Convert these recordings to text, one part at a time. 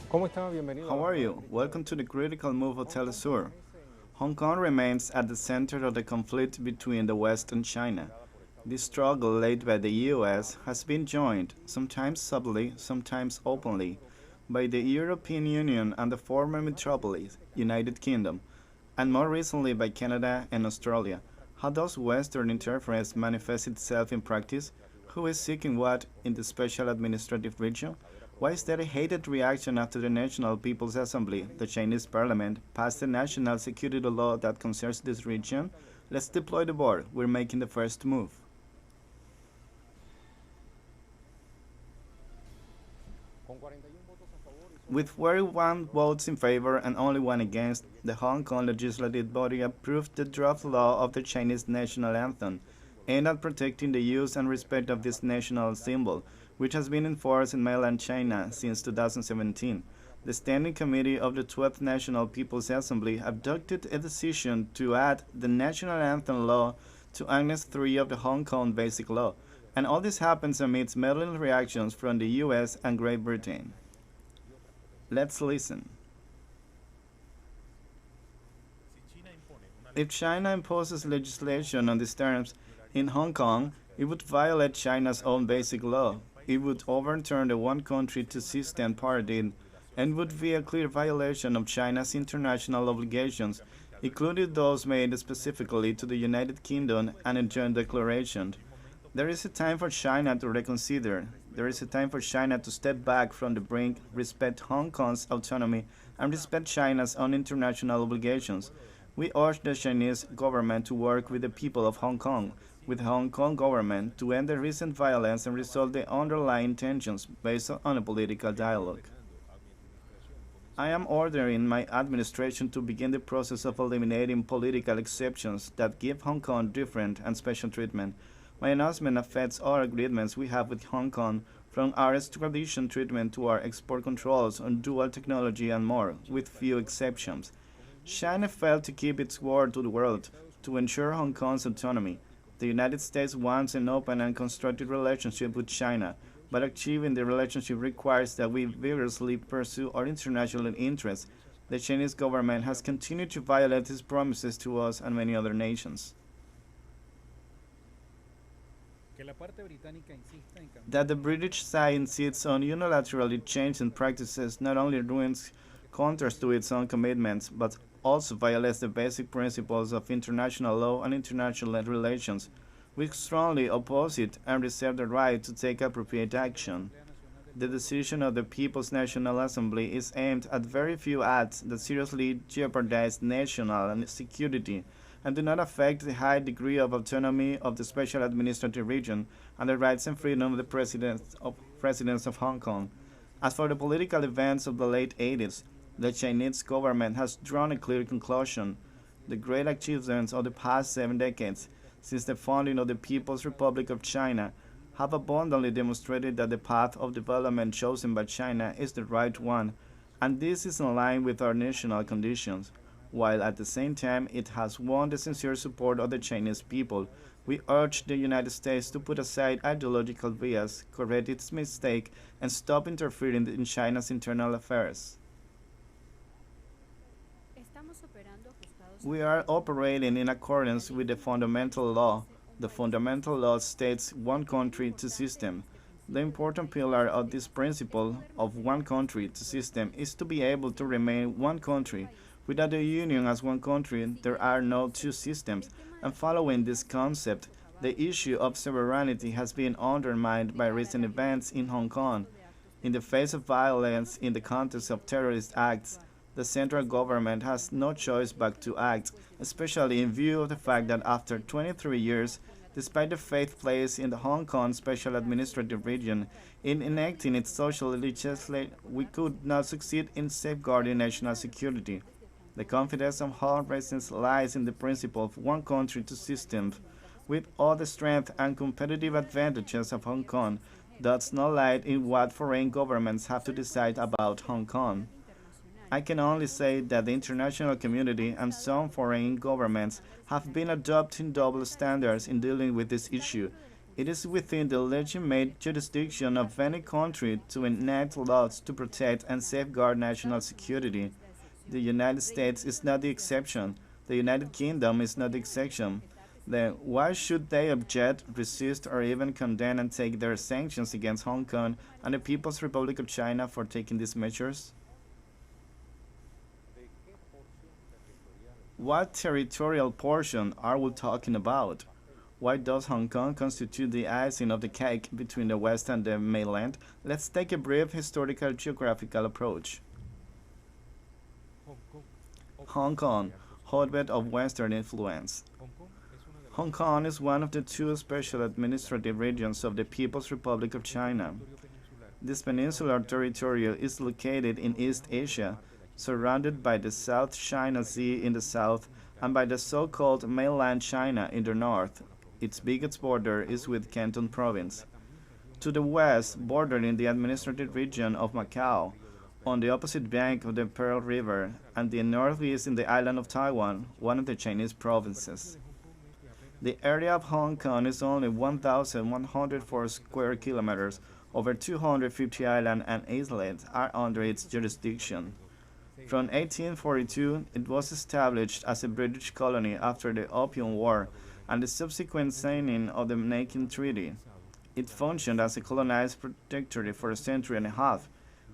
¿Cómo está? Bienvenido a How la are jugada you? crítica Welcome de to the critical move of Hong Kong Telesur. permanece Hong Kong remains at the center of the conflict between the West and China. liderada por Estados This Unidos, struggle led by the US probable has been joined, sometimes subtly, sometimes la Unión openly, Europea by the European Union and the former y más metropolis, recientemente Canadá. United Kingdom, and more recently by Canada and Australia. Esta How práctica does Western incluye interference manifest itself in practice? Who is seeking what in the special administrative region? embajadora Why is there a provisoria hated reaction after the National People's Assembly, the Chinese parliament, passed a national security law that concerns this ha region? establecido Let's deploy the board. We're making the first move. con 41 votos a favor y solo With uno en contra, 41 los votes in favor representantes and only one de against, the Hong Kong legislative body approved the la draft Cámara law of the Baja Chinese national anthem, este símbolo aimed at protecting the use and respect of this national symbol, which has been enforced in mainland debe China since permanecer 2017. The aprobado. Standing Committee of the 12th National People's Assembly adopted a decision to add the national anthem law to Annex 3 of the Hong Kong Basic Law, and all this happens amidst meddling reactions from the US and Great Britain. Y otras potencias. Let's listen. Si China impone una If China legislación imposes en Hong legislation Kong, on these terms in violaría Hong Kong, it would violate China's own basic law. en un país It would constituido overturn the one y country sería two una clara system violación de paradigm and obligaciones would be a clear internacionales, violation of China's international obligations, específicamente al Reino including Unido those made y una specifically to extradición the United Kingdom and a joint declaration. es momento There para is a China time for China to el reconsider. There respeto is de a los time for derechos China to humanos step y back la from the brink, respetuosidad de los respect Hong derechos Kong's autonomy, and humanos. respect China's own international obligations. Pueblo de Hong We Kong urge the Chinese government to work with the permanece people of Hong Kong, with the Hong Kong government, to end the recent violence and una resolve base the underlying tensions based on a political estoy dialogue. ordenando a mi administración I comenzar am el proceso ordering my administration to begin the process of eliminating political exceptions that give Hong Kong different and special treatment. My announcement affects all agreements we have with Hong Kong, from our extradition treatment to our export controls on dual technology and more, China with few falló al dialogar exceptions. con ninguno de China los failed to estados keep its word to the y world Estados to Unidos ensure Hong Kong's autonomy. y The confió United States wants an open and constructive relationship with China, but achieving the relationship requires that we vigorously pursue our international interests. The Chinese government has continued to violate its promises to us and many other nations. que la parte británica insista en That cambiar the con los British Estados side Unidos insists on unilaterally changing practices not only ruins counters to its own commitments, but also violates the basic principles of international law and international relations. We strongly oppose it and reserve the right to take appropriate defender la action. Asamblea Nacional del The Pueblo decision of the People's National Assembly is aimed at very few acts that seriously jeopardize national security and do not affect the high degree of autonomy of the Special Administrative Region and the rights and freedom of the residents of Hong Kong. As for the political events of the late 80s, the Chinese government has drawn a clear conclusion. The great achievements of the past 7 decades, since the founding of the People's Republic of China, have abundantly demonstrated that the path of development chosen by China is the right one, and this is in line with our national conditions. While at the same time it has won the sincere support of the Chinese people, we urge the United States to put aside ideological bias, correct its mistake, and stop interfering in China's internal affairs. We are operating in accordance with the fundamental law. The fundamental law states one country, two system. The important pillar of this principle of one country, two system is to be able to remain one country. Without the union as one country, there are no two systems. And following this concept, the issue of sovereignty has been undermined by recent events in Hong Kong. In the face of violence in the context of terrorist acts, the central government has no choice but to act, especially in view of the fact that after 23 years, despite the faith placed in the Hong Kong Special Administrative Region in enacting its social legislation, we could not succeed in safeguarding national security. The confidence of all residents lies in the principle of one country, two systems. With all the strength and competitive advantages of Hong Kong, does not lie in what foreign governments have to decide about Hong Kong. I can only say that the international community and some foreign governments have been adopting double standards in dealing with this issue. It is within the legitimate jurisdiction of any country to enact laws to protect and safeguard national security. The United States is not the exception. The United Kingdom is not the exception. Then why should they object, resist, or even condemn and take their sanctions against Hong Kong and the People's Republic of China for taking these measures? What territorial portion are we talking about? Why does Hong Kong constitute the icing of the cake between the West and the mainland? Let's take a brief historical geographical approach. Hong Kong, hotbed of Western influence. Hong Kong is one of the two special administrative regions of the People's Republic of China. This peninsular territory is located in East Asia, surrounded by the South China Sea in the south and by the so-called mainland China in the north. Its biggest border is with Canton Province. To the west, bordering the administrative region of Macau, on the opposite bank of the Pearl River, and the northeast in the island of Taiwan, one of the Chinese provinces. The area of Hong Kong is only 1,104 square kilometers. Over 250 islands and islets are under its jurisdiction. From 1842, it was established as a British colony after the Opium War and the subsequent signing of the Nanking Treaty. It functioned as a colonized protectorate for a century and a half.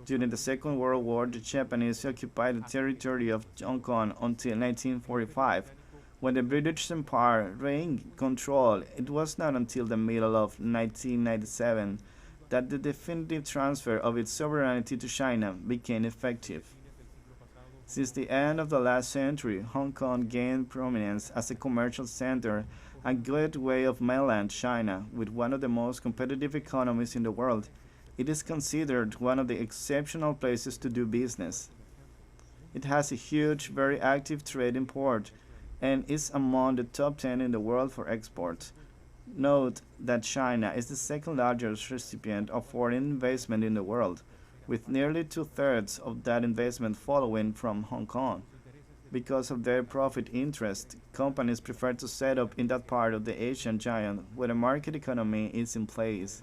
During the Second World War, the Japanese occupied the territory of Hong Kong until 1945. When the British Empire regained control, it was not until the middle of 1997 that the definitive transfer of its sovereignty to China became effective. Since the end of the last century, Hong Kong gained prominence as a commercial center and gateway of mainland China, with one of the most competitive economies in the world. It is considered one of the exceptional places to do business. It has a huge, very active trading port and is among the top 10 in the world for exports. Note that China is the second largest recipient of foreign investment in the world, with nearly two-thirds of that investment following from Hong Kong. Because of their profit interest, companies prefer to set up in that part of the Asian giant where the market economy is in place.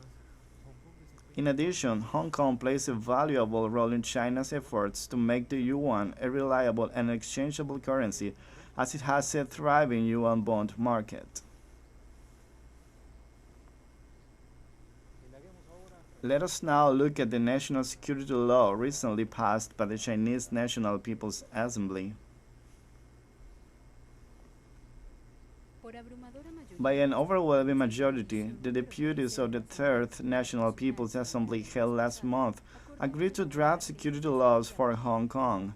In addition, Hong Kong plays a valuable role in China's efforts to make the yuan a reliable and exchangeable currency, as it has a thriving yuan bond market. Let us now look at the national security law recently passed by the Chinese National People's Assembly. By an overwhelming majority, the deputies of the Third National People's Assembly held last month agreed to draft security laws for Hong Kong.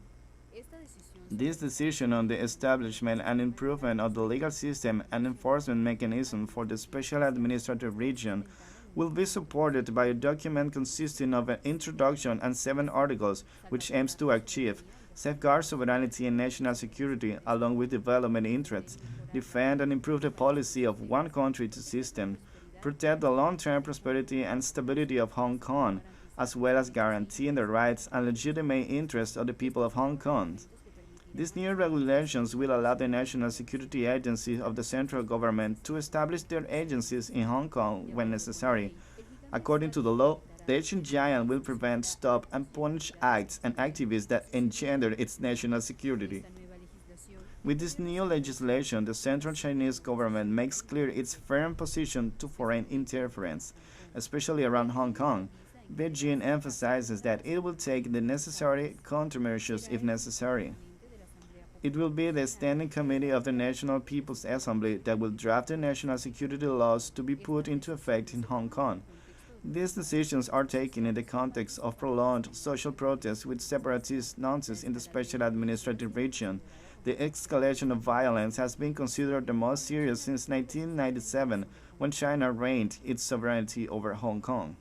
This decision on the establishment and improvement of the legal system and enforcement mechanism for the special administrative region will be supported by a document consisting of an introduction and 7 articles, which aims to achieve safeguard sovereignty and national security along with development interests, defend and improve the policy of one country to system, protect the long-term prosperity and stability of Hong Kong, as well as guaranteeing the rights and legitimate interests of the people of Hong Kong. These new regulations will allow the national security agencies of the central government to establish their agencies in Hong Kong when necessary. According to the law, the Asian giant will prevent, stop, and punish acts and activities that engender its national security. With this new legislation, the central Chinese government makes clear its firm position to foreign interference, especially around Hong Kong. Beijing emphasizes that it will take the necessary countermeasures if necessary. It will be the Standing Committee of the National People's Assembly that will draft the national security laws to be put into effect in Hong Kong. These decisions are taken in the context of prolonged social protests with separatist nonsense in the special administrative region. The escalation of violence has been considered the most serious since 1997, when China reigned its sovereignty over Hong Kong.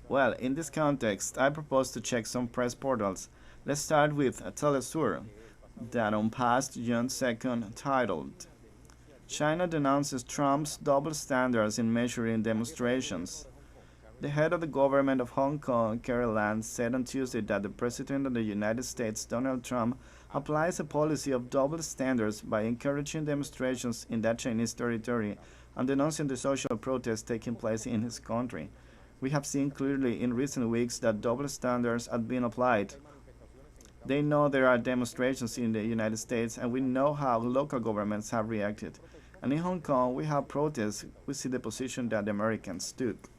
Well, in this context, I propose to check some press portals. Let's start with Telesur, that on past June 2nd, titled, China denounces Trump's double standards in measuring demonstrations. The head of the government of Hong Kong, Carrie Lam, said on Tuesday that the President of the United States, Donald Trump, applies a policy of double standards by encouraging demonstrations in that Chinese territory and denouncing the social protests taking place in his country. We have seen clearly in recent weeks that double standards are being applied. They know there are demonstrations in the United States, and we know how local governments have reacted. And in Hong Kong, we have protests. We see the position that the Americans took.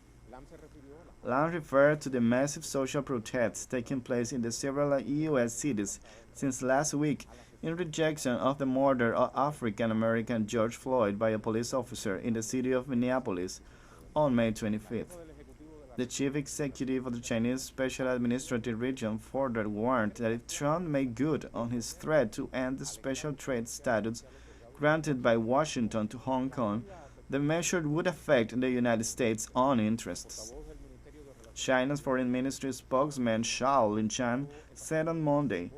Lam referred to the massive social protests taking place in the several U.S. cities since last week in rejection of the murder of African American George Floyd by a police officer in the city of Minneapolis on May 25th. The chief executive of the Chinese Special Administrative Region further warned that if Trump made good on his threat to end the special trade status granted by Washington to Hong Kong, the measure would affect the United States' own interests. China's Foreign Ministry spokesman Shao Linchan said on Monday,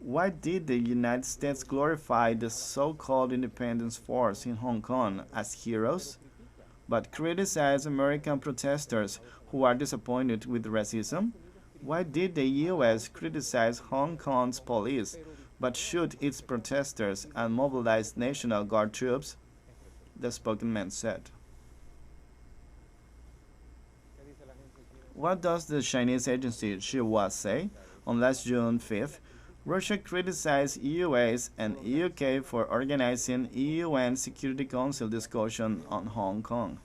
"Why did the United States glorify the so-called independence force in Hong Kong as heroes, but criticize American protesters who are disappointed with racism? Why did the U.S. criticize Hong Kong's police but shoot its protesters and mobilize National Guard troops?" the spokesman said. What does the Chinese agency Xinhua say? On last June 5th, Russia criticized US and UK for organizing UN Security Council discussion on Hong Kong.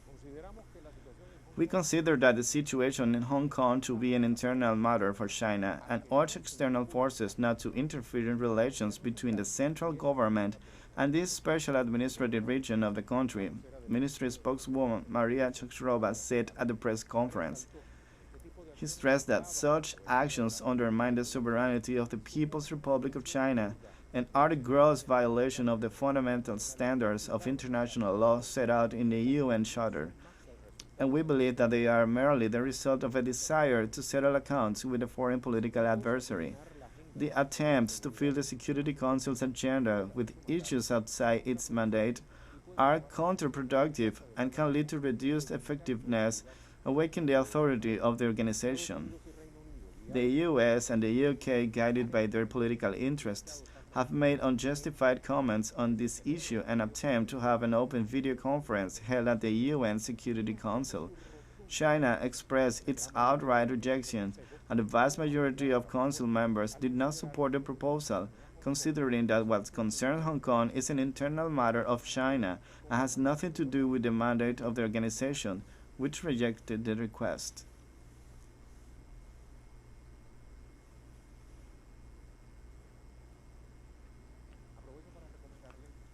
We consider that the situation in Hong Kong to be an internal matter for China and urge external forces not to interfere in relations between the central government and this special administrative region of the country, Ministry spokeswoman Maria Chokshirova said at the press conference. He stressed that such actions undermine the sovereignty of the People's Republic of China and are a gross violation of the fundamental standards of international law set out in the UN Charter. And we believe that they are merely the result of a desire to settle accounts with a foreign political adversary. The attempts to fill the Security Council's agenda with issues outside its mandate are counterproductive and can lead to reduced effectiveness, awaken the authority of the organization. The US and the UK, guided by their political interests, have made unjustified comments on this issue and attempt to have an open video conference held at the UN Security Council. China expressed its outright rejection, and the vast majority of Council members did not support the proposal, considering that what concerns Hong Kong is an internal matter of China and has nothing to do with the mandate of the organization, which rejected the request.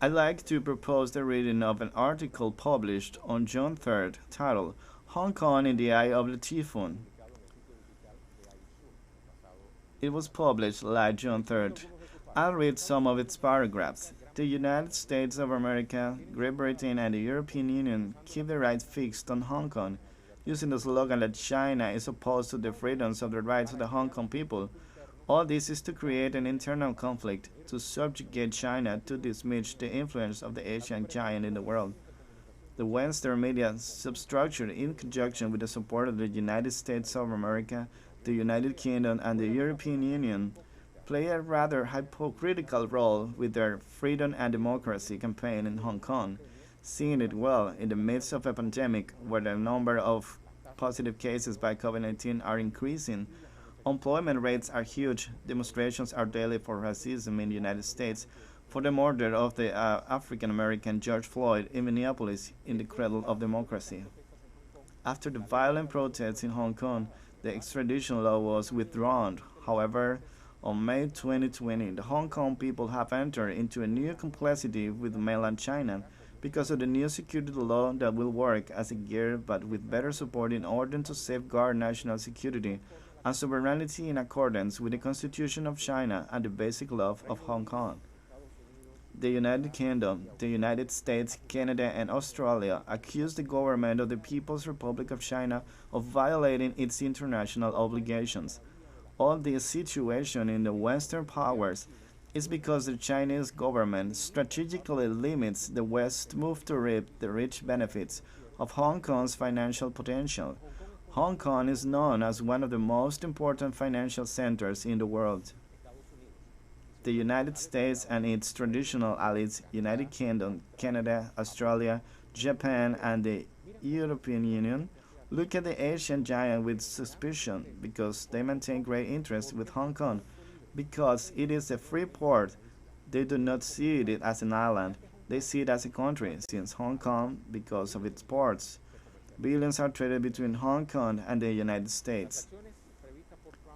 I'd like to propose the reading of an article published on June 3rd titled Hong Kong in the Eye of the Typhoon. It was published last June 3rd. I'll read some of its paragraphs. The United States of America, Great Britain, and the European Union keep their eyes fixed on Hong Kong, using the slogan that China is opposed to the freedoms of the rights of the Hong Kong people. All this is to create an internal conflict, to subjugate China, to diminish the influence of the Asian giant in the world. The Western media substructure, in conjunction with the support of the United States of America, the United Kingdom, and the European Union, play a rather hypocritical role with their freedom and democracy campaign in Hong Kong, seeing it well in the midst of a pandemic where the number of positive cases by COVID-19 are increasing. Unemployment rates are huge. Demonstrations are daily for racism in the United States, for the murder of the African American George Floyd in Minneapolis, in the cradle of democracy. After the violent protests in Hong Kong, the extradition law was withdrawn. However, on May 2020, the Hong Kong people have entered into a new complexity with mainland China because of the new security law that will work as a gear but with better support in order to safeguard national security and sovereignty in accordance with the Constitution of China and the basic law of Hong Kong. The United Kingdom, the United States, Canada, and Australia accuse the government of the People's Republic of China of violating its international obligations. All this situation in the Western powers is because the Chinese government strategically limits the West's move to reap the rich benefits of Hong Kong's financial potential. Hong Kong is known as one of the most important financial centers in the world. the United States and its traditional allies, United Kingdom, Canada, Australia, Japan, and the European Union, look at the Asian giant with suspicion because they maintain great interest with Hong Kong because it is a free port. They do not see it as an island. They see it as a country, since Hong Kong, because of its ports, billions are traded between Hong Kong and the United States.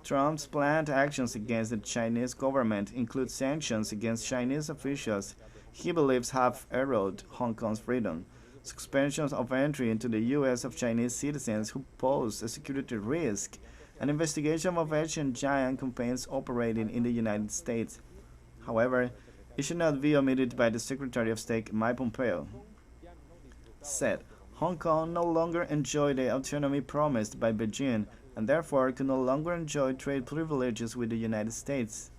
Trump's planned actions against the Chinese government include sanctions against Chinese officials he believes have eroded Hong Kong's freedom, suspensions of entry into the U.S. of Chinese citizens who pose a security risk, and investigation of Asian giant campaigns operating in the United States. However, it should not be omitted by the Secretary of State Mike Pompeo said Hong Kong no longer enjoyed the autonomy promised by Beijing and therefore could no longer enjoy trade privileges with the United States.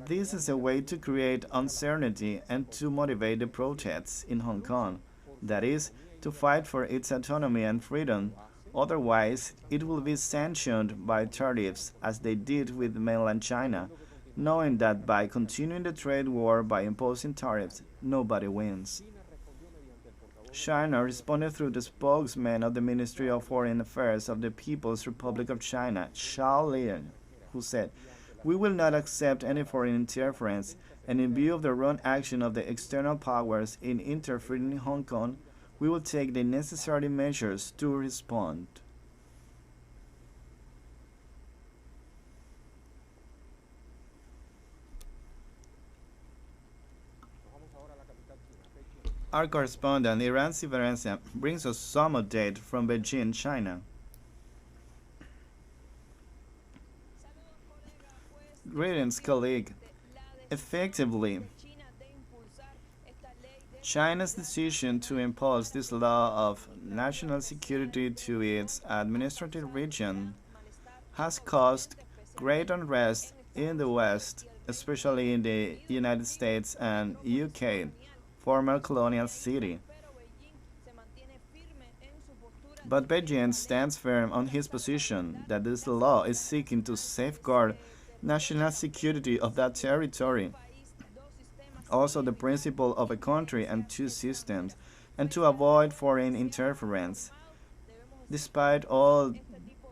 This is a way to create uncertainty and to motivate the protests in Hong Kong, that is, to fight for its autonomy and freedom. Otherwise, it will be sanctioned by tariffs as they did with mainland China, knowing that by continuing the trade war by imposing tariffs, nobody wins. China responded through the spokesman of the Ministry of Foreign Affairs of the People's Republic of China, Xiao Lian, who said, "We will not accept any foreign interference, and in view of the wrong action of the external powers in interfering in Hong Kong, we will take the necessary measures to respond." Our correspondent, Injerence, brings us some update from Beijing, China. Greetings, colleague. Effectively, China's decision to impose this law of national security to its administrative region has caused great unrest in the West, especially in the United States and UK, former colonial city. But Beijing stands firm on his position that this law is seeking to safeguard national security of that territory, also the principle of a country and two systems, and to avoid foreign interference. Despite all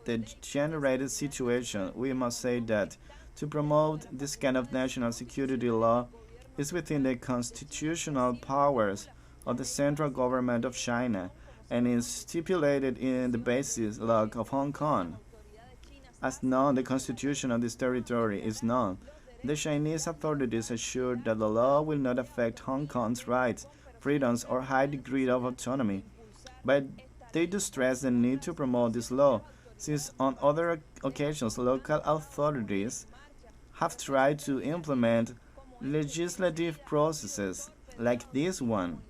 the generated situation, we must say that to promote this kind of national security law is within the constitutional powers of the central government of China and is stipulated in the basis law of Hong Kong. As known, the constitution of this territory is known. The Chinese authorities assure that the law will not affect Hong Kong's rights, freedoms, or high degree of autonomy, but they do stress the need to promote this law, since on other occasions local authorities have tried to implement legislative processes like this one,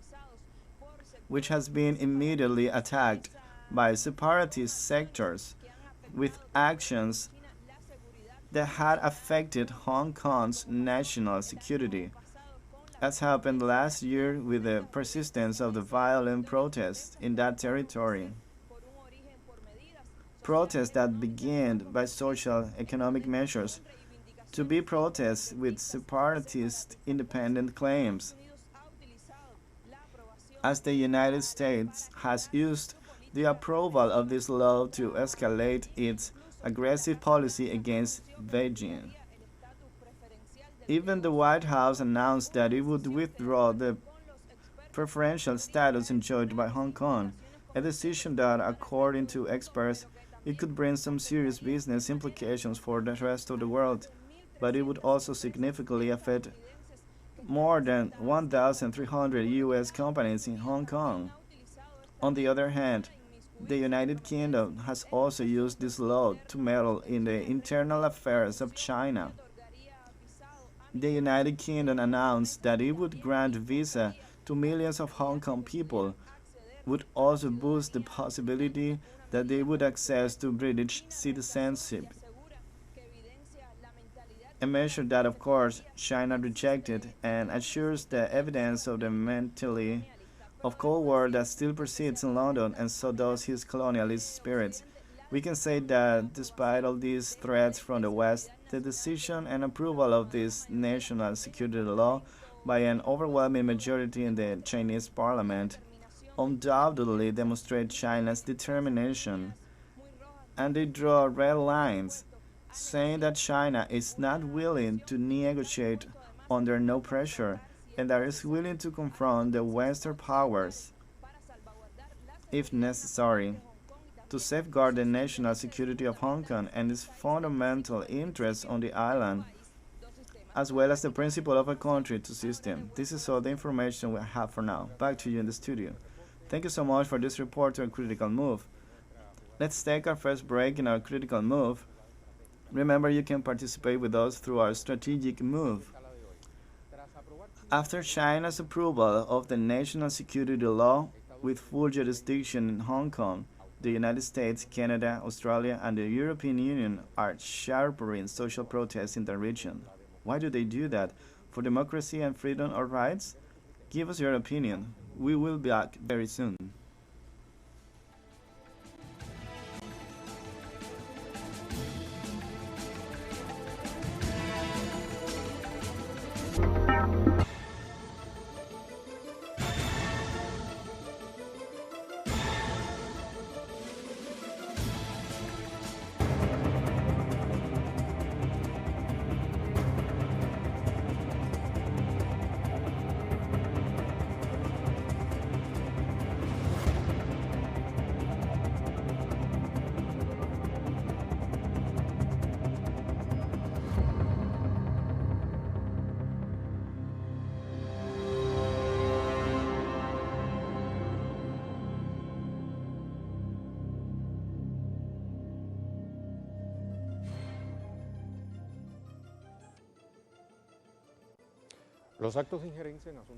which has been immediately attacked by separatist sectors with actions that had affected Hong Kong's national security, as happened last year with the persistence of the violent protests in that territory. Protests that began by social economic measures to be protests with separatist independent claims, as the United States has used the approval of this law to escalate its aggressive policy against Beijing. Even the White House announced that it would withdraw the preferential status enjoyed by Hong Kong, a decision that, according to experts, it could bring some serious business implications for the rest of the world, but it would also significantly affect more than 1,300 U.S. companies in Hong Kong. On the other hand, the United Kingdom has also used this law to meddle in the internal affairs of China. The United Kingdom announced that it would grant visa to millions of Hong Kong people, would also boost the possibility that they would access to British citizenship, a measure that, of course, China rejected and assures the evidence of the mentality of Cold War that still persists in London, and so does his colonialist spirits. We can say that despite all these threats from the West, The decision and approval of this national security law by an overwhelming majority in the Chinese parliament undoubtedly demonstrates China's determination, and they draw red lines, saying that China is not willing to negotiate under no pressure and that is willing to confront the Western powers, if necessary, to safeguard the national security of Hong Kong and its fundamental interests on the island, as well as the principle of a country to system. This is all the information we have for now. Back to you in the studio. Thank you so much for this report to a critical move. Let's take our first break in our critical move. Remember, you can participate with us through our strategic move. After China's approval of the national security law with full jurisdiction in Hong Kong, the United States, Canada, Australia, and the European Union are sharpening social protests in the region. Why do they do that? For democracy and freedom or rights? Give us your opinion. We will be back very soon.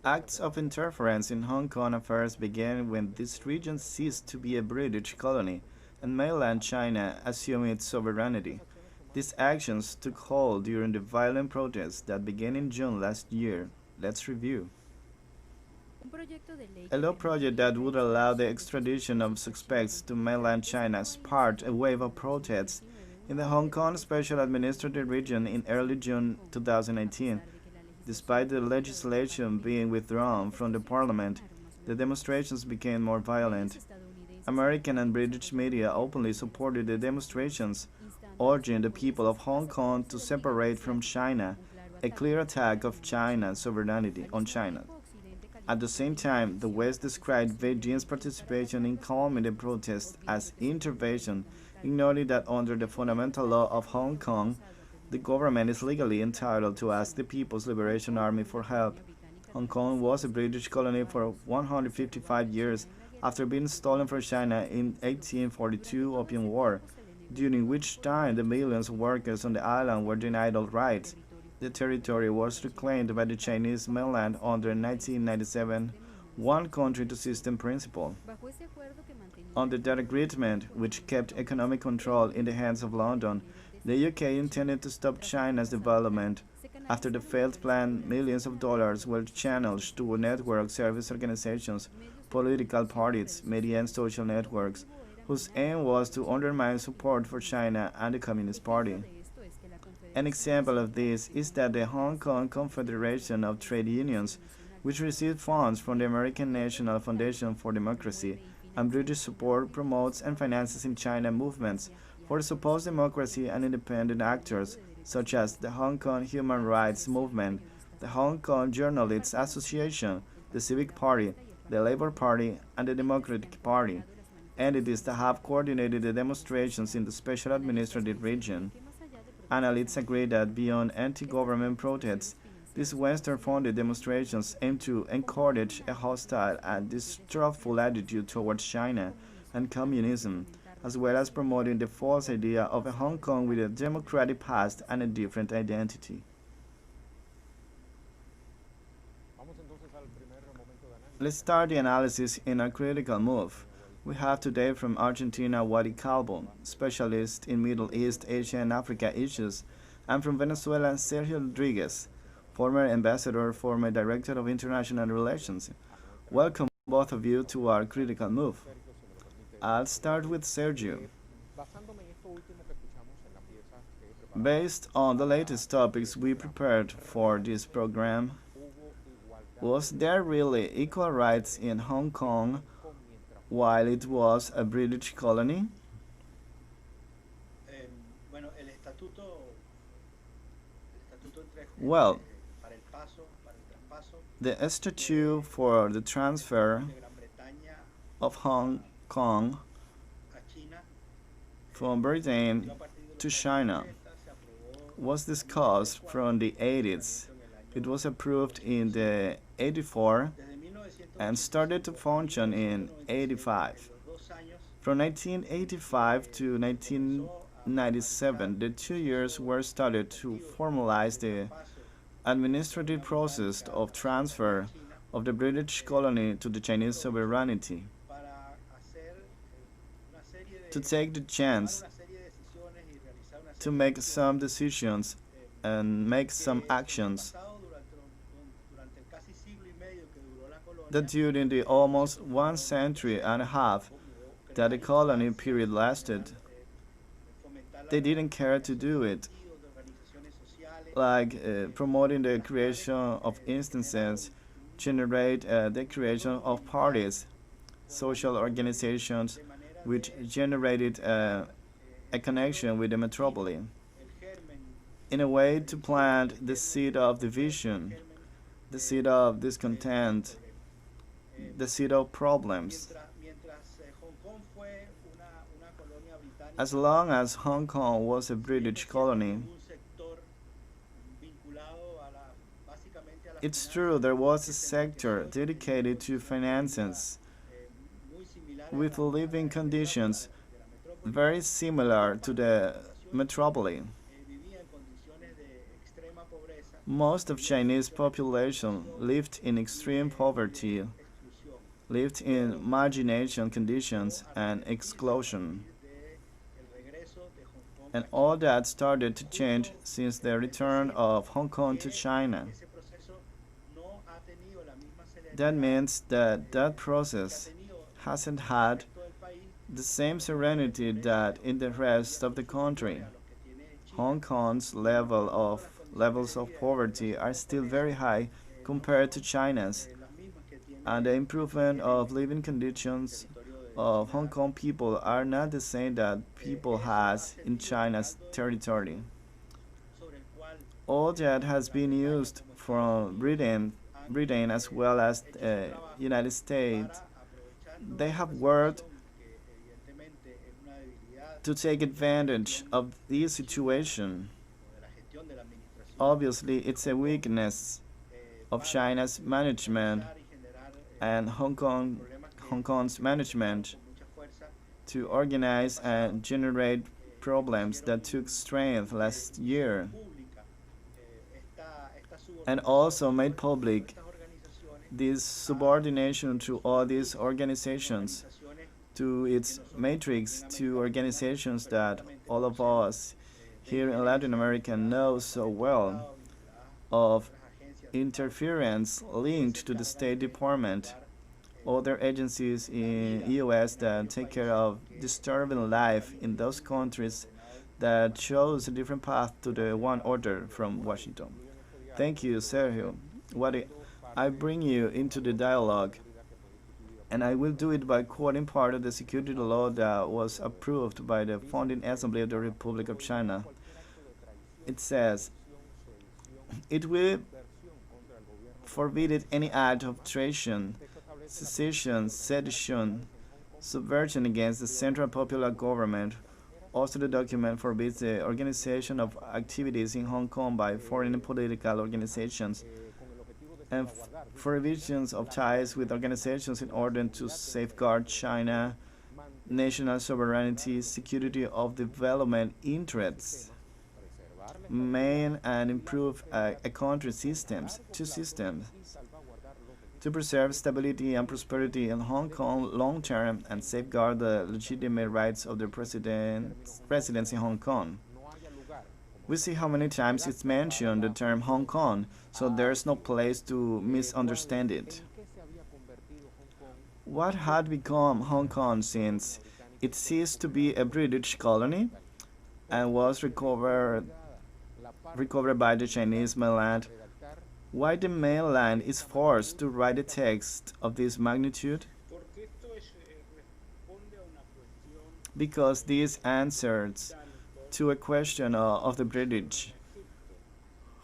Acts of interference in Hong Kong affairs began when this region ceased to be a British colony and mainland China assumed its sovereignty. These actions took hold during the violent protests that began in June last year. Let's review. A law project that would allow the extradition of suspects to mainland China sparked a wave of protests in the Hong Kong Special Administrative Region in early June 2019. Despite the legislation being withdrawn from the parliament, the demonstrations became more violent. American and British media openly supported the demonstrations, urging the people of Hong Kong to separate from China, a clear attack of China's sovereignty on China. At the same time, the West described Beijing's participation in calming the protests as intervention, ignoring that under the fundamental law of Hong Kong, the government is legally entitled to ask the People's Liberation Army for help. Hong Kong was a British colony for 155 years after being stolen from China in 1842 Opium War, during which time the millions of workers on the island were denied all rights. The territory was reclaimed by the Chinese mainland under 1997 one country to system principle. Under that agreement, which kept economic control in the hands of London, the UK intended to stop China's development. After the failed plan, millions of dollars were channeled to network service organizations, political parties, media and social networks, whose aim was to undermine support for China and the Communist Party. An example of this is that the Hong Kong Confederation of Trade Unions, which received funds from the American National Foundation for Democracy and British support, promotes and finances in China movements for supposed democracy and independent actors, such as the Hong Kong Human Rights Movement, the Hong Kong Journalists Association, the Civic Party, the Labour Party, and the Democratic Party, entities that have coordinated the demonstrations in the Special Administrative Region. Analysts agree that beyond anti-government protests, these Western-funded demonstrations aim to encourage a hostile and distrustful attitude towards China and communism, as well as promoting the false idea of a Hong Kong with a democratic past and a different identity. Let's start the analysis in a critical move. We have today from Argentina Wadi Calvo, specialist in Middle East, Asia and Africa issues, and from Venezuela Sergio Rodriguez, former ambassador, former director of international relations. Welcome both of you to our critical move. I'll start with Sergio. Based on the latest topics we prepared for this program, was there really equal rights in Hong Kong while it was a British colony? Well, the statute for the transfer of Hong Kong from Britain to China was discussed from the 80s. It was approved in the 84 and started to function in 85. From 1985 to 1997, the 2 years were started to formalize the administrative process of transfer of the British colony to the Chinese sovereignty. To take the chance to make some decisions and make some actions that during the almost 1.5 centuries that the colony period lasted, they didn't care to do it, like promoting the creation of instances, generate the creation of parties, social organizations, which generated a connection with the metropolis, in a way to plant the seed of division, the seed of discontent, the seed of problems. As long as Hong Kong was a British colony, it's true there was a sector dedicated to finances with living conditions very similar to the metropolis. Most of Chinese population lived in extreme poverty, lived in margination conditions and exclusion. And all that started to change since the return of Hong Kong to China. That means that that process hasn't had the same serenity that in the rest of the country. Hong Kong's levels of poverty are still very high compared to China's, and the improvement of living conditions of Hong Kong people are not the same that people has in China's territory. All that has been used from Britain as well as the United States. They have worked to take advantage of this situation. Obviously, it's a weakness of China's management and Hong Kong's management to organize and generate problems that took strength last year and also made public this subordination to all these organizations, to its matrix, to organizations that all of us here in Latin America know so well, of interference linked to the State Department, other agencies in US that take care of disturbing life in those countries that chose a different path to the one order from Washington. Thank you, Sergio. I bring you into the dialogue, and I will do it by quoting part of the security law that was approved by the founding assembly of the Republic of China. It says, it will forbid any act of treason, secession, sedition, subversion against the central popular government. Also, the document forbids the organization of activities in Hong Kong by foreign political organizations and provisions of ties with organizations in order to safeguard China national sovereignty, security of development interests, main and improve a country's two systems, to preserve stability and prosperity in Hong Kong long term and safeguard the legitimate rights of the residents in Hong Kong. We see how many times it's mentioned the term Hong Kong, so there's no place to misunderstand it. What had become Hong Kong since it ceased to be a British colony and was recovered recovered by the Chinese mainland, why the mainland is forced to write a text of this magnitude? Because this answers to a question of the British,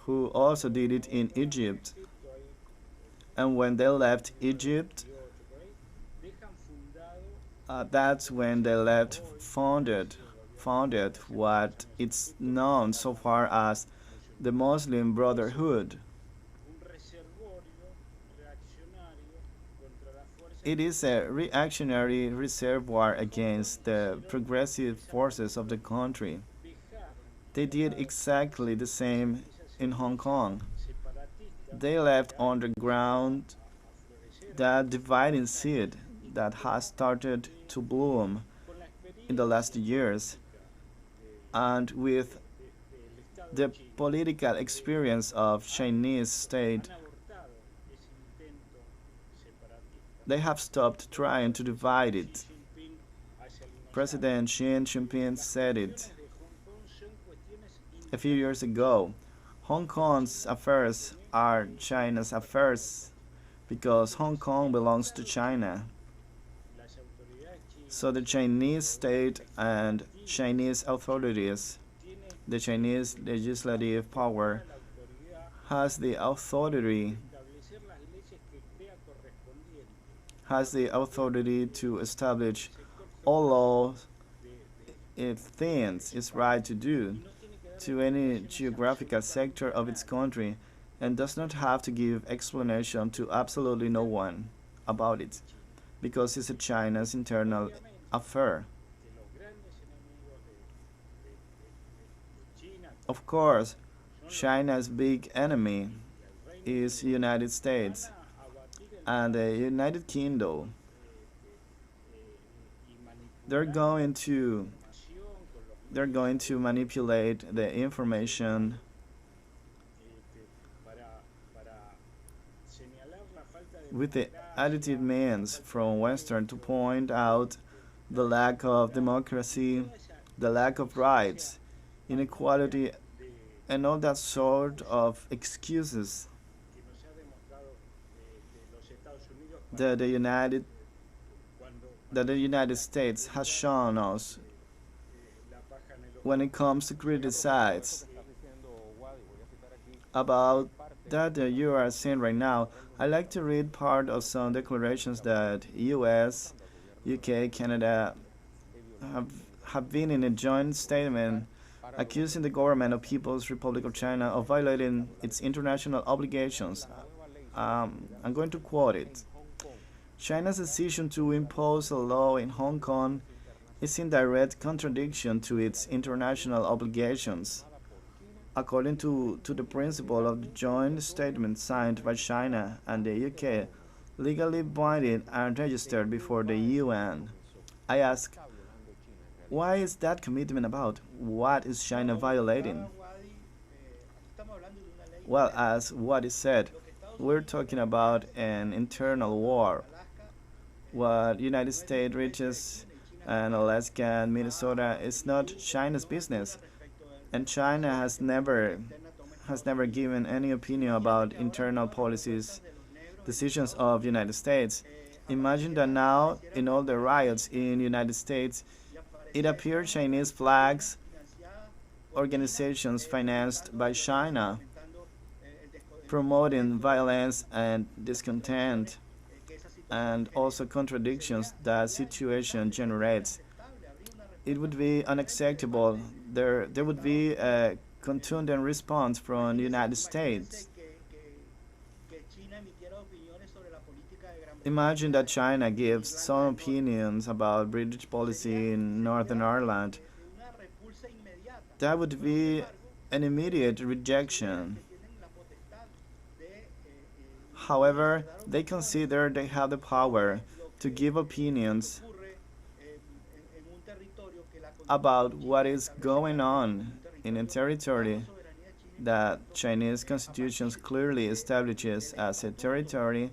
who also did it in Egypt. And when they left Egypt, that's when they left founded what it's known so far as the Muslim Brotherhood. It is a reactionary reservoir against the progressive forces of the country. They did exactly the same in Hong Kong. They left on the ground that dividing seed that has started to bloom in the last years, and with the political experience of Chinese state, they have stopped trying to divide it. President Xi Jinping said it a few years ago. Hong Kong's affairs are China's affairs because Hong Kong belongs to China. So the Chinese state and Chinese authorities, the Chinese legislative power, has the authority to establish all laws it thinks is right to do to any geographical sector of its country, and does not have to give explanation to absolutely no one about it, because it's China's internal affair. Of course, China's big enemy is United States and the United Kingdom. They're going to manipulate the information with the additive means from Western to point out the lack of democracy, the lack of rights, inequality, and all that sort of excuses that the United States has shown us when it comes to criticize about that you are seeing right now. I like to read part of some declarations that US, UK, Canada have been in a joint statement accusing the government of People's Republic of China of violating its international obligations. I'm going to quote it. China's decision to impose a law in Hong Kong is in direct contradiction to its international obligations. According to the principle of the joint statement signed by China and the UK, legally binding and registered before the UN. I ask, why is that commitment about? What is China violating? Well, as what is said, we're talking about an internal war. What United States reaches and Alaska and Minnesota is not China's business, and China has never given any opinion about internal policies decisions of United States. Imagine that now in all the riots in United States, it appears Chinese flags, organizations financed by China, promoting violence and discontent, and also contradictions that situation generates. It would be unacceptable. There would be a contundent response from the United States. Imagine that China gives some opinions about British policy in Northern Ireland. That would be an immediate rejection. However, they consider they have the power to give opinions about what is going on in a territory that Chinese constitution clearly establishes as a territory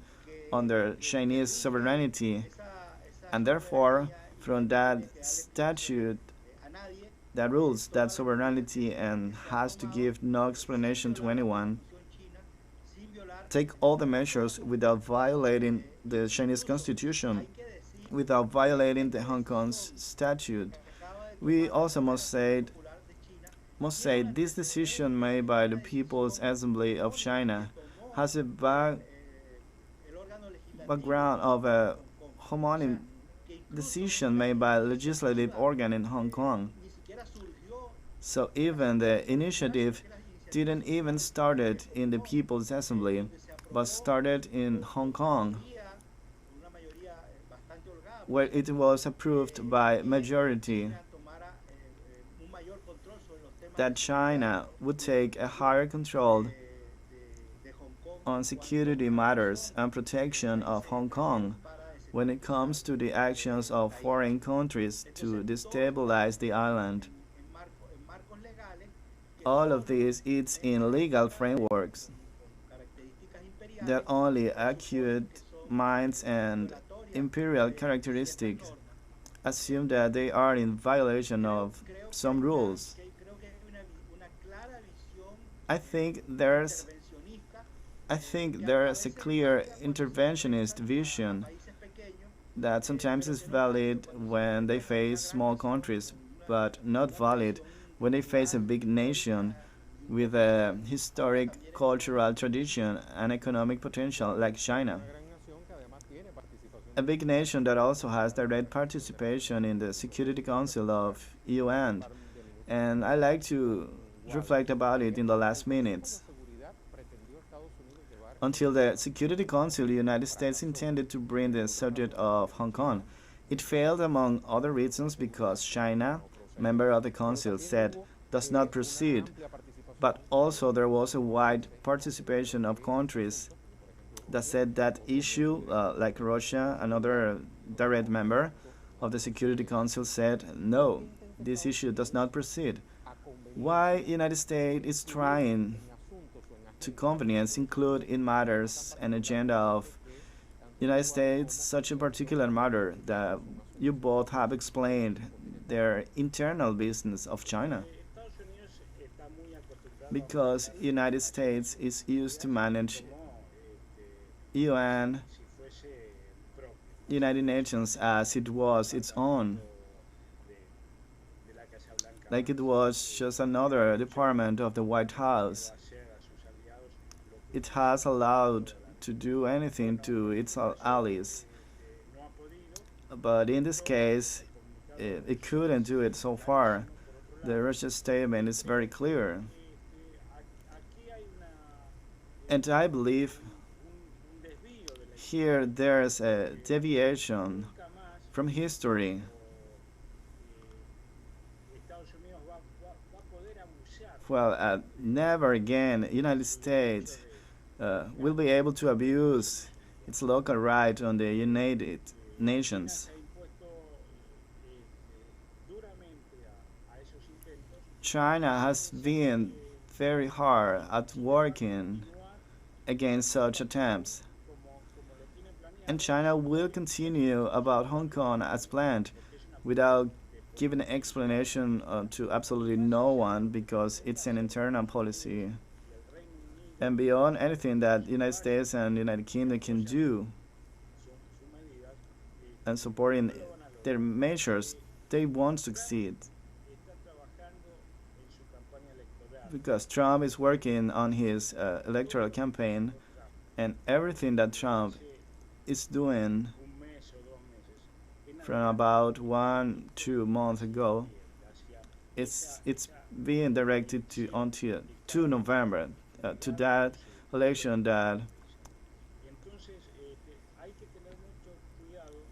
under Chinese sovereignty, and therefore, from that statute, that rules that sovereignty and has to give no explanation to anyone, take all the measures without violating the Chinese constitution, without violating the Hong Kong's statute. We also must say this decision made by the People's Assembly of China has a background of a homonym decision made by a legislative organ in Hong Kong. So even the initiative didn't even started in the People's Assembly, but started in Hong Kong, where it was approved by majority that China would take a higher control on security matters and protection of Hong Kong when it comes to the actions of foreign countries to destabilize the island. All of this is in legal frameworks that only acute minds and imperial characteristics assume that they are in violation of some rules. I think there's a clear interventionist vision that sometimes is valid when they face small countries, but not valid when they face a big nation with a historic cultural tradition and economic potential like China. A big nation that also has direct participation in the Security Council of UN. And I like to reflect about it in the last minutes. Until the Security Council, the United States intended to bring the subject of Hong Kong. It failed among other reasons because China, member of the Council, said does not proceed, but also there was a wide participation of countries that said that issue, like Russia, another direct member of the Security Council, said no, this issue does not proceed. Why United States is trying to convenience include in matters an agenda of United States such a particular matter that you both have explained their internal business of China, because United States is used to manage UN, United Nations as it was its own, like it was just another department of the White House. It has allowed to do anything to its allies, but in this case, it couldn't do it so far. The Russia statement is very clear, and I believe here there's a deviation from history. Well, never again United States will be able to abuse its local right on the United Nations. China has been very hard at working against such attempts, and China will continue about Hong Kong as planned without giving an explanation to absolutely no one, because it's an internal policy. And beyond anything that the United States and the United Kingdom can do and supporting their measures, they won't succeed. Because Trump is working on his electoral campaign, and everything that Trump is doing from about 1-2 months ago, it's being directed to until 2 November, to that election. That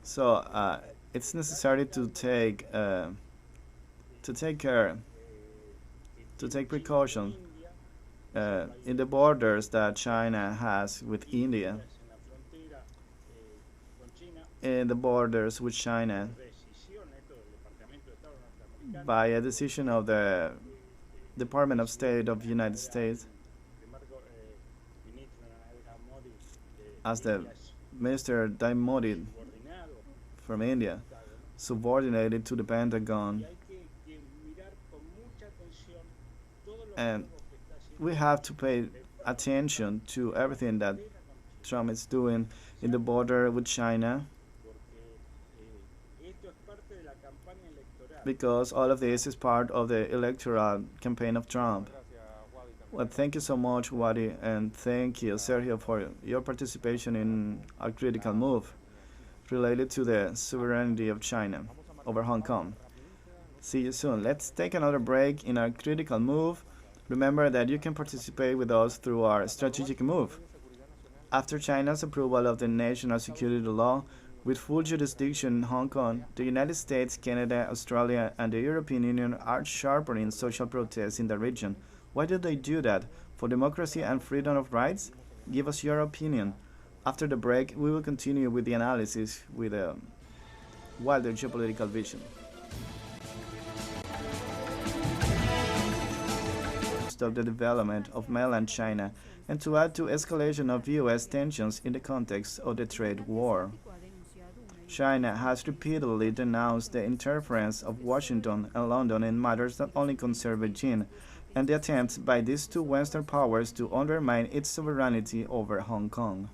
so it's necessary to take care, to take precaution in the borders that China has with India, in the borders with China, by a decision of the Department of State of the United States, as the Mr. Modi from India, subordinated to the Pentagon. And we have to pay attention to everything that Trump is doing in the border with China, because all of this is part of the electoral campaign of Trump. Well, thank you so much, Wadi, and thank you, Sergio, for your participation in a critical move related to the sovereignty of China over Hong Kong. See you soon. Let's take another break in our critical move. Remember that you can participate with us through our strategic move. After China's approval of the national security law, with full jurisdiction in Hong Kong, the United States, Canada, Australia, and the European Union are sharpening social protests in the region. Why did they do that? For democracy and freedom of rights? Give us your opinion. After the break, we will continue with the analysis with a wider geopolitical vision. Of the development of mainland China and to add to escalation of US tensions in the context of the trade war. China has repeatedly denounced the interference of Washington and London in matters that only concern Beijing and the attempts by these two Western powers to undermine its sovereignty over Hong Kong.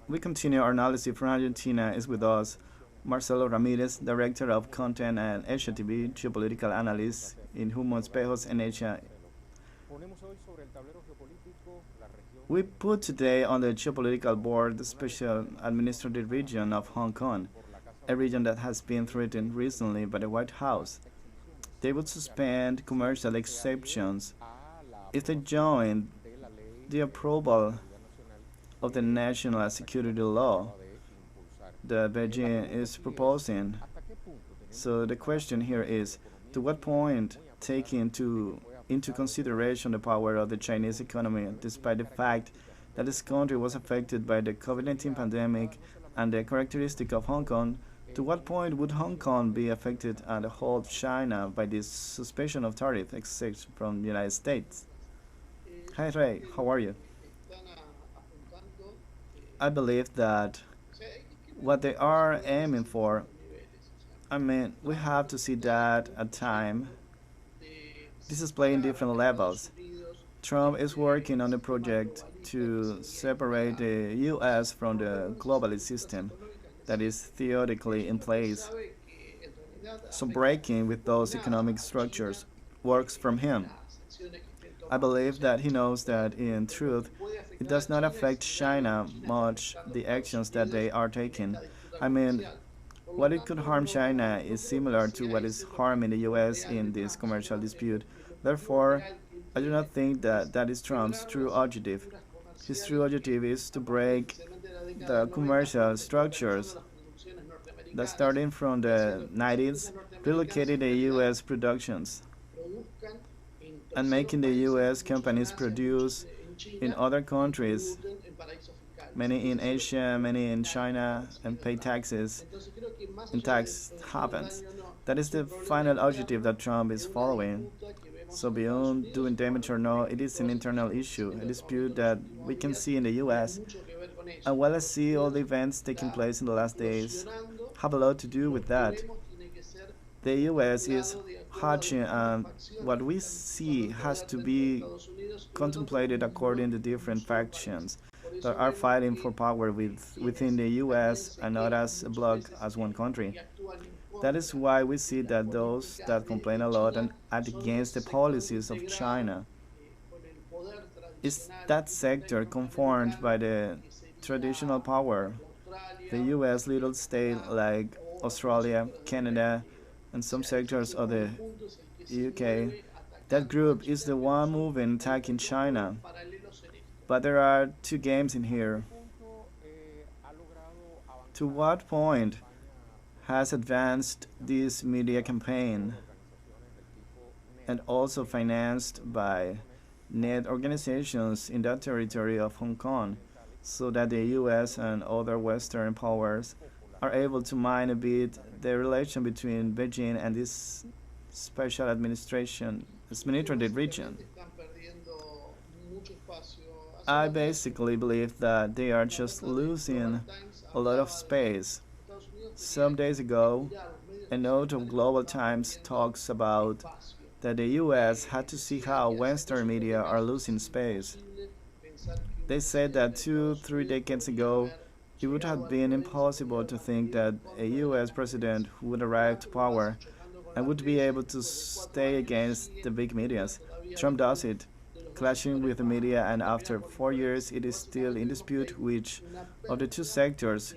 We continue our analysis from Argentina. Is with us Marcelo Ramirez, Director of Content and Asia TV, geopolitical analyst in Humo Espejos and Asia. We put today on the geopolitical board the special administrative region of Hong Kong, a region that has been threatened recently by the White House. They would suspend commercial exceptions if they join the approval of the national security law that Beijing is proposing. So the question here is, to what point, taking into consideration the power of the Chinese economy, despite the fact that this country was affected by the COVID-19 pandemic and the characteristic of Hong Kong, to what point would Hong Kong be affected and the whole of China by this suspension of tariff except from the United States? Hi Ray, how are you? I believe that what they are aiming for, we have to see that at time. This is playing different levels. Trump is working on a project to separate the US from the globalist system that is theoretically in place. So breaking with those economic structures works from him. I believe that he knows that in truth it does not affect China much, the actions that they are taking. What it could harm China is similar to what is harming the US in this commercial dispute. Therefore, I do not think that that is Trump's true objective. His true objective is to break the commercial structures that starting from the 90s relocated the US productions and making the US companies produce in other countries, many in Asia, many in China, and pay taxes in tax havens. That is the final objective that Trump is following. So beyond doing damage or no, it is an internal issue, a dispute that we can see in the US, and while I see all the events taking place in the last days have a lot to do with that. The US is hatching, and what we see has to be contemplated according to different factions that are fighting for power within the US and not as a bloc, as one country. That is why we see that those that complain a lot and are against the policies of China is that sector conformed by the traditional power. The US little state like Australia, Canada, and some sectors of the UK, that group is the one moving attacking China. But there are two games in here. To what point has advanced this media campaign and also financed by net organizations in that territory of Hong Kong so that the US and other Western powers are able to mine a bit the relation between Beijing and this special administrative region. I basically believe that they are just losing a lot of space. Some days ago, A note of Global Times talks about that the US had to see how Western media are losing space. They said that 3 decades ago, it would have been impossible to think that a US president would arrive to power and would be able to stay against the big medias. Trump does it, clashing with the media, and after 4 years, it is still in dispute which of the two sectors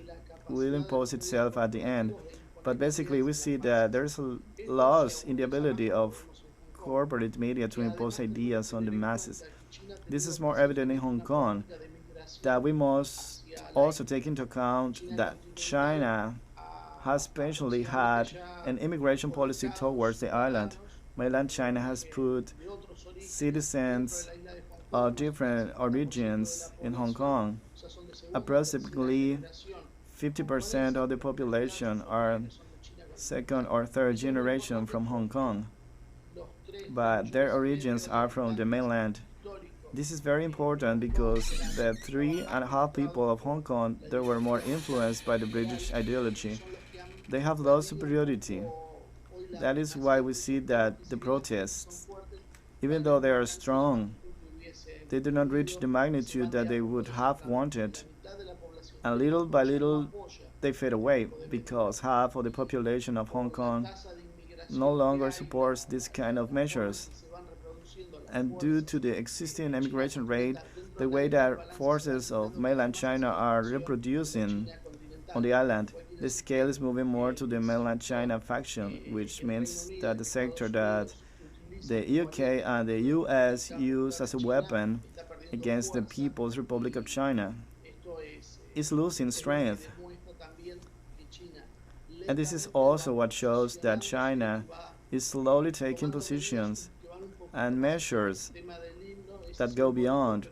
will impose itself at the end. But basically, we see that there's a loss in the ability of corporate media to impose ideas on the masses. This is more evident in Hong Kong, that we must also take into account that China has especially had an immigration policy towards the island. Mainland China has put citizens of different origins in Hong Kong. Approximately 50% of the population are second or third generation from Hong Kong, but their origins are from the mainland. This is very important because the 3.5 people of Hong Kong that were more influenced by the British ideology, they have lost superiority. That is why we see that the protests, even though they are strong, they do not reach the magnitude that they would have wanted. And little by little, they fade away because half of the population of Hong Kong no longer supports this kind of measures. And due to the existing immigration rate, the way that forces of mainland China are reproducing on the island, the scale is moving more to the mainland China faction, which means that the sector that the UK and the US use as a weapon against the People's Republic of China is losing strength. And this is also what shows that China is slowly taking positions and measures that go beyond.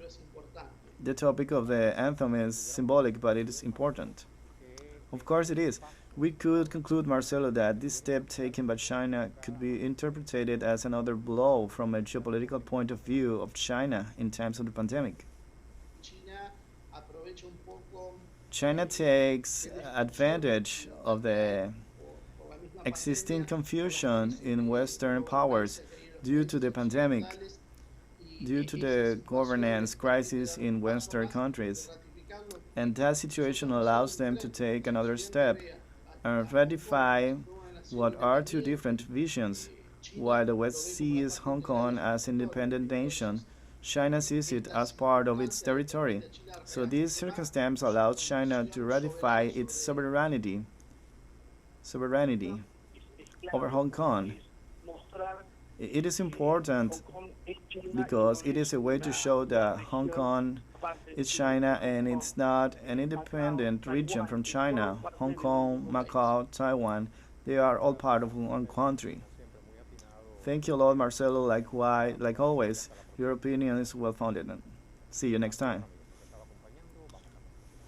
The topic of the anthem is symbolic, but it is important. Of course, it is. We could conclude, Marcelo, that this step taken by China could be interpreted as another blow from a geopolitical point of view of China in times of the pandemic. China takes advantage of the existing confusion in Western powers due to the pandemic, due to the governance crisis in Western countries. And that situation allows them to take another step and ratify what are two different visions. While the West sees Hong Kong as an independent nation, China sees it as part of its territory. So this circumstance allows China to ratify its sovereignty over Hong Kong. It is important because it is a way to show that Hong Kong is China and it's not an independent region from China. Hong Kong, Macau, Taiwan, they are all part of one country. Thank you, Lord Marcelo. Like always, your opinion is well founded. See you next time.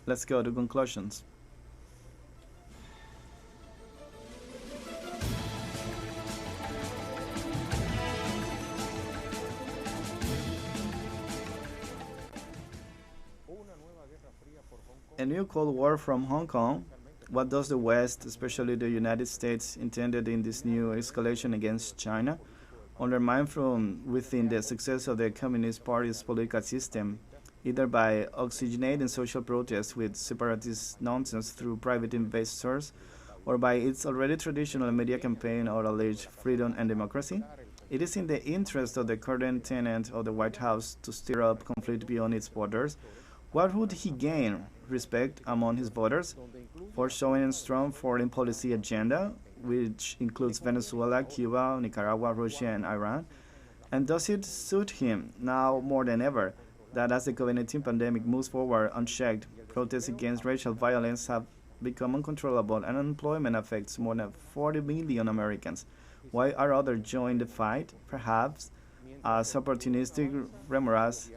Let's go to conclusions. A new Cold War from Hong Kong. What does the West, especially the United States, intended in this new escalation against China? Undermine from within the success of the Communist Party's political system, either by oxygenating social protests with separatist nonsense through private investors, or by its already traditional media campaign or alleged freedom and democracy? It is in the interest of the current tenant of the White House to stir up conflict beyond its borders. What would he gain? Respect among his voters for showing a strong foreign policy agenda, which includes Venezuela, Cuba, Nicaragua, Russia, and Iran? And does it suit him now more than ever that as the COVID-19 pandemic moves forward unchecked, protests against racial violence have become uncontrollable and unemployment affects more than 40 million Americans? Why are others joining the fight? Perhaps as opportunistic remoras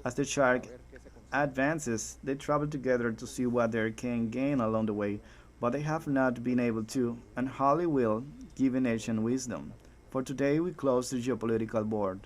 as the shark advances, they travel together to see what they can gain along the way, but they have not been able to, and hardly will, given age and wisdom. For today, we close the geopolitical board.